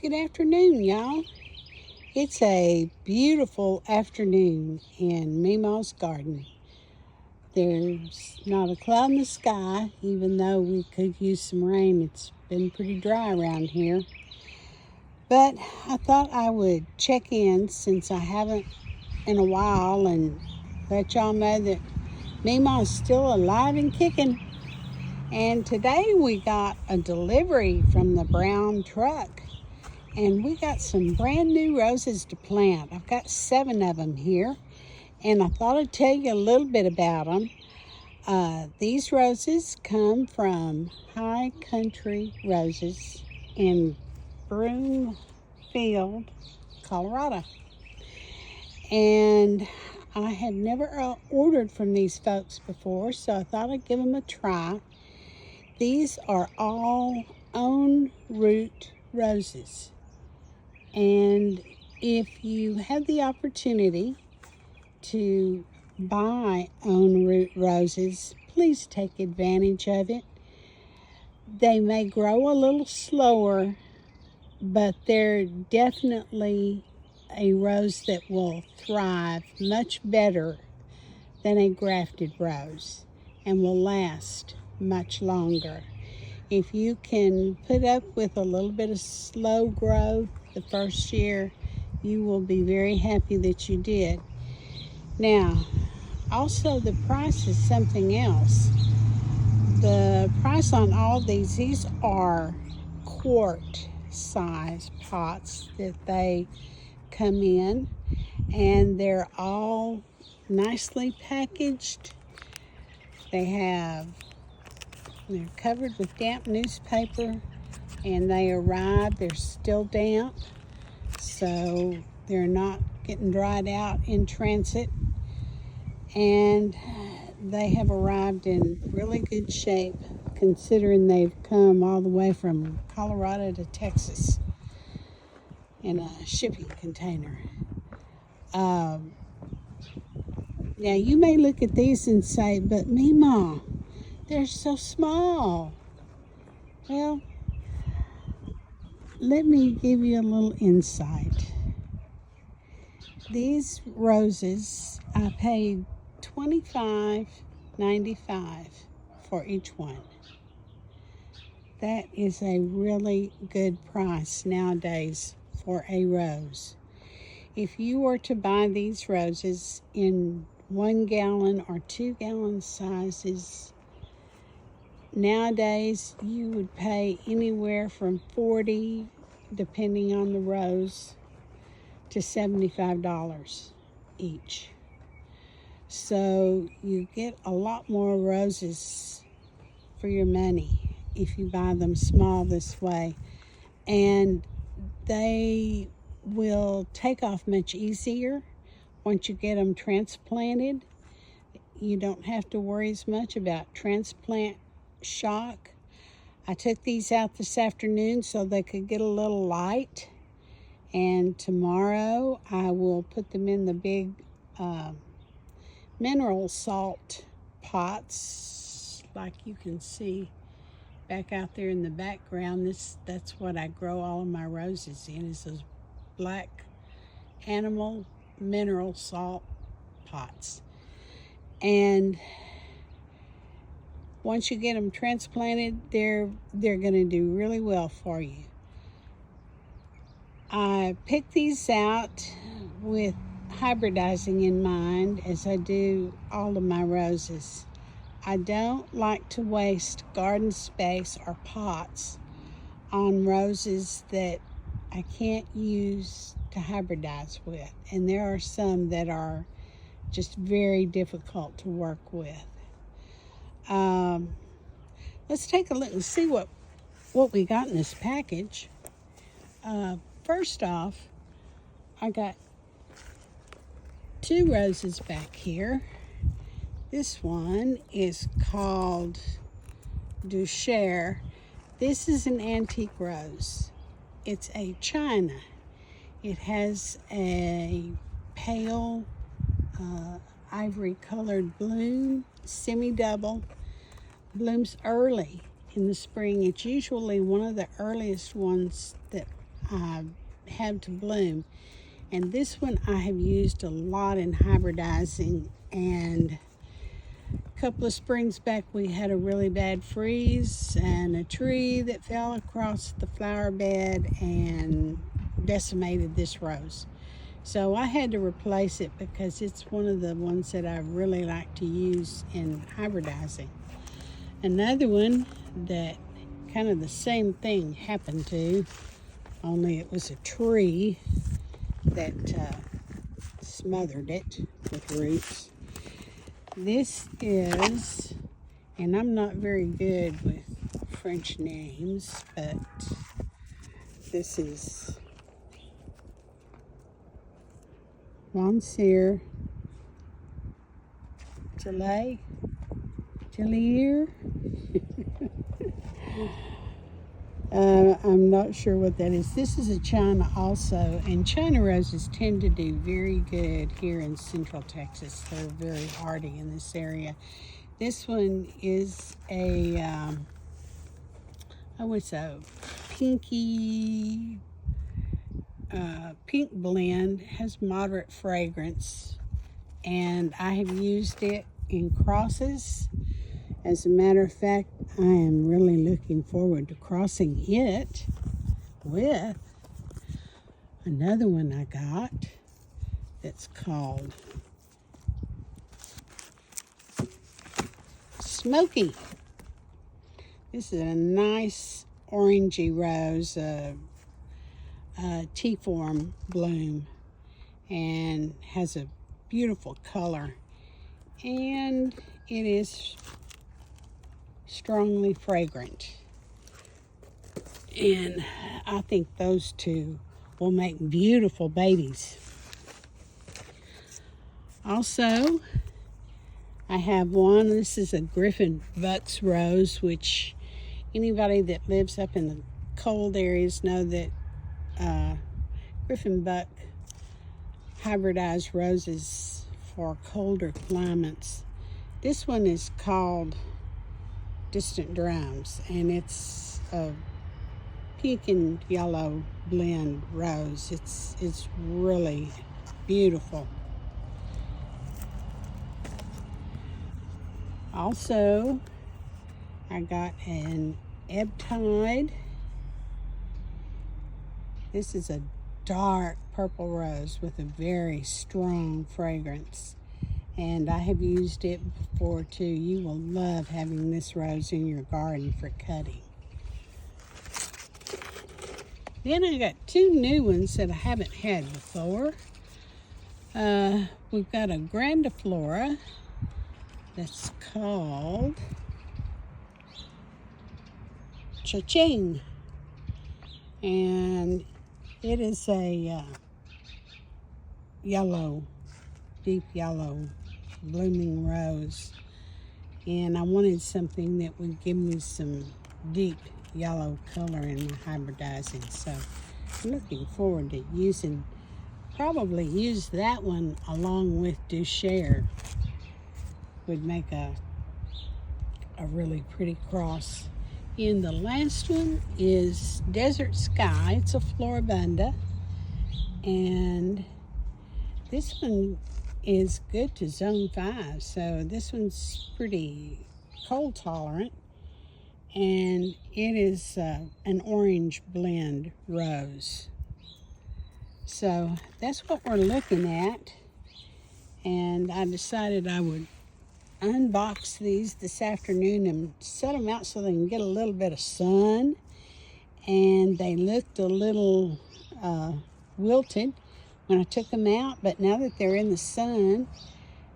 Good afternoon, y'all. It's a beautiful afternoon in Mima's garden. There's not a cloud in the sky, even though we could use some rain. It's been pretty dry around here. But I thought I would check in since I haven't in a while and let y'all know that Mima is still alive and kicking. And today we got a delivery from the brown truck. And we got some brand new roses to plant. I've got 7 of them here, and I thought I'd tell you a little bit about them. These roses come from High Country Roses in Broomfield, Colorado. And I had never ordered from these folks before, so I thought I'd give them a try. These are all own root roses. And if you have the opportunity to buy own root roses, please take advantage of it. They may grow a little slower, but they're definitely a rose that will thrive much better than a grafted rose and will last much longer. If you can put up with a little bit of slow growth the first year, you will be very happy that you did. Now, also the price is something else. The price on all these are quart size pots that they come in, and they're all nicely packaged. They're covered with damp newspaper, and they arrive, they're still damp, so they're not getting dried out in transit, and they have arrived in really good shape considering they've come all the way from Colorado to Texas in a shipping container. Now you may look at these and say, but Mima, they're so small. Well, let me give you a little insight. These roses, I paid $25.95 for each one. That is a really good price nowadays for a rose. If you were to buy these roses in 1 gallon or 2 gallon sizes, nowadays you would pay anywhere from $40, depending on the rose, to $75 each. So you get a lot more roses for your money if you buy them small this way, and they will take off much easier once you get them transplanted. You don't have to worry as much about transplant shock. I took these out this afternoon so they could get a little light, and tomorrow I will put them in the big mineral salt pots, like you can see back out there in the background. That's what I grow all of my roses in, is those black animal mineral salt pots. And once you get them transplanted, they're going to do really well for you. I picked these out with hybridizing in mind, as I do all of my roses. I don't like to waste garden space or pots on roses that I can't use to hybridize with. And there are some that are just very difficult to work with. Let's take a look and see what we got in this package. First off, I got 2 roses back here. This one is called Duchère. This is an antique rose. It's a China. It has a pale ivory colored bloom, semi-double, blooms early in the spring. It's usually one of the earliest ones that I have to bloom. And this one I have used a lot in hybridizing, and a couple of springs back we had a really bad freeze and a tree that fell across the flower bed and decimated this rose. So I had to replace it because it's one of the ones that I really like to use in hybridizing. Another one that kind of the same thing happened to, only it was a tree that smothered it with roots. This is, and I'm not very good with French names, but this is Monsieur Tilleur. I'm not sure what that is. This is a China also, and China roses tend to do very good here in Central Texas. They're very hardy in this area. This one is a, pinky, pink blend, has moderate fragrance, and I have used it in crosses. As a matter of fact, I am really looking forward to crossing it with another one I got that's called Smoky. This is a nice orangey rose, T-form bloom, and has a beautiful color, and it is strongly fragrant, and I think those two will make beautiful babies. Also, I have one, this is a Griffin Bucks rose, which anybody that lives up in the cold areas know that Griffin Buck hybridized roses for colder climates. This one is called Distant Drums, and it's a pink and yellow blend rose. It's really beautiful. Also, I got an Ebb Tide. This is a dark purple rose with a very strong fragrance, and I have used it before too. You will love having this rose in your garden for cutting. Then I got two new ones that I haven't had before. We've got a Grandiflora that's called Cha-Ching, and it is a yellow, deep yellow blooming rose, and I wanted something that would give me some deep yellow color in my hybridizing, so I'm looking forward to probably use that one along with Duchère. Would make a really pretty cross. And the last one is Desert Sky. It's a Floribunda, and this one is good to zone 5, so this one's pretty cold tolerant, and it is an orange blend rose. So that's what we're looking at, and I decided I would unbox these this afternoon and set them out so they can get a little bit of sun. And they looked a little wilted when I took them out, but now that they're in the sun,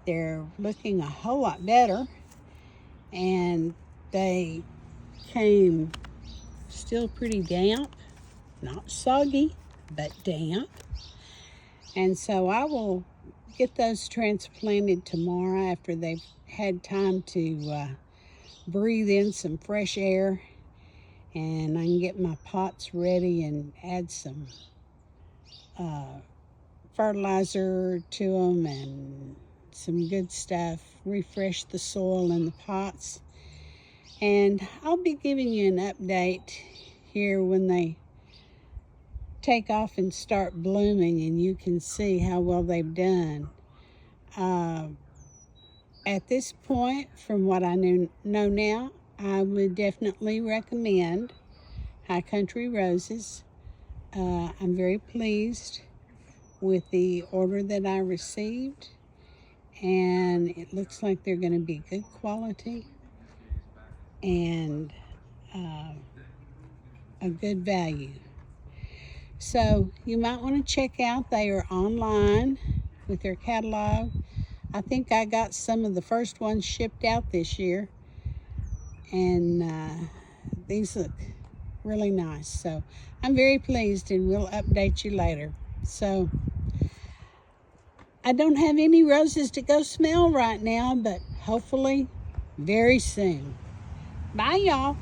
they're looking a whole lot better, and they came still pretty damp, not soggy, but damp. And so I will get those transplanted tomorrow after they've had time to breathe in some fresh air, and I can get my pots ready and add some fertilizer to them and some good stuff, refresh the soil in the pots. And I'll be giving you an update here when they take off and start blooming, and you can see how well they've done. At this point, from what I know now, I would definitely recommend High Country Roses. I'm very pleased with the order that I received, and it looks like they're going to be good quality and a good value. So you might want to check out, they are online with their catalog. I think I got some of the first ones shipped out this year, and these look really nice. So I'm very pleased, and we'll update you later. So I don't have any roses to go smell right now, but hopefully very soon. Bye, y'all.